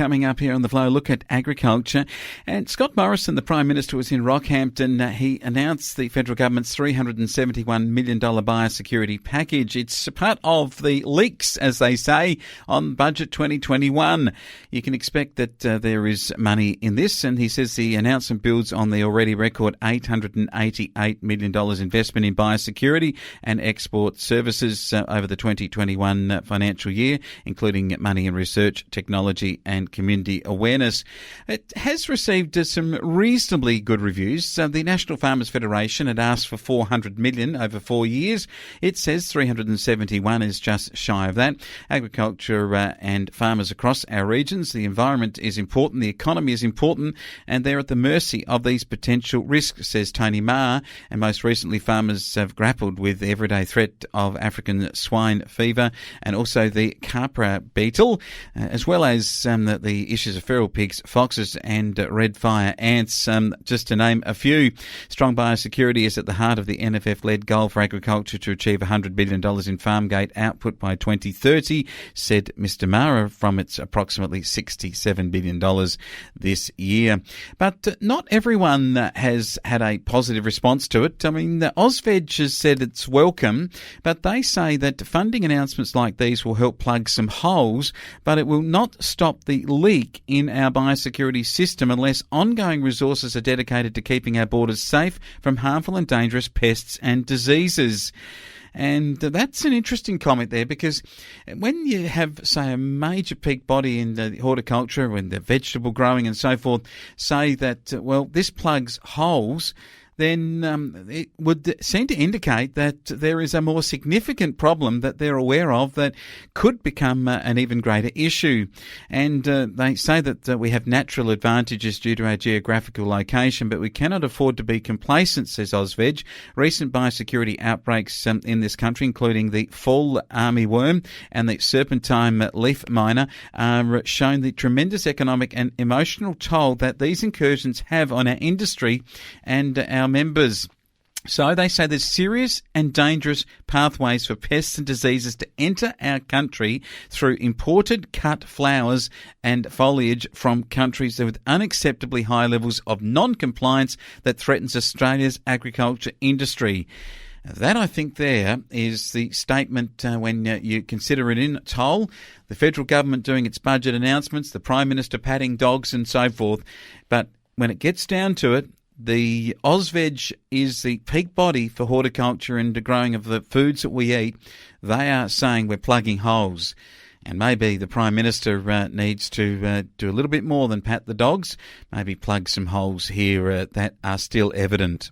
coming up here on The Flow. Look at agriculture. And Scott Morrison, the Prime Minister, was in Rockhampton. He announced the federal government's $371 million biosecurity package. It's part of the leaks, as they say, on Budget 2021. You can expect that there is money in this, and he says the announcement builds on the already record $888 million investment in biosecurity and export services over the 2021 financial year, including money in research, technology and community awareness. It has received some reasonably good reviews. The National Farmers Federation had asked for $400 million over 4 years. It says 371 is just shy of that. Agriculture and farmers across our regions, the environment is important, the economy is important, and they're at the mercy of these potential risks, says Tony Marr. And most recently, farmers have grappled with the everyday threat of African swine fever and also the Capra beetle, as well as the issues of feral pigs, foxes and red fire ants, just to name a few. Strong biosecurity is at the heart of the NFF-led goal for agriculture to achieve $100 billion in farm gate output by 2030, said Mr Mara, from its approximately $67 billion this year. But not everyone has had a positive response to it. I mean, the Ozveg has said it's welcome, but they say that funding announcements like these will help plug some holes, but it will not stop the leak in our biosecurity system unless ongoing resources are dedicated to keeping our borders safe from harmful and dangerous pests and diseases. And that's an interesting comment there, because when you have, say, a major peak body in the horticulture and the vegetable growing and so forth, say that, well, this plugs holes, then it would seem to indicate that there is a more significant problem that they're aware of that could become an even greater issue. And they say that we have natural advantages due to our geographical location, but we cannot afford to be complacent, says Ozveg. Recent biosecurity outbreaks in this country, including the fall armyworm and the serpentine leaf miner, are showing the tremendous economic and emotional toll that these incursions have on our industry and our members. So they say there's serious and dangerous pathways for pests and diseases to enter our country through imported cut flowers and foliage from countries with unacceptably high levels of non-compliance that threatens Australia's agriculture industry. That, I think, there is the statement when you consider it in whole. The federal government doing its budget announcements, the Prime Minister patting dogs and so forth. But when it gets down to it, the Ozveg is the peak body for horticulture and the growing of the foods that we eat. They are saying we're plugging holes. And maybe the Prime Minister needs to do a little bit more than pat the dogs, maybe plug some holes here that are still evident.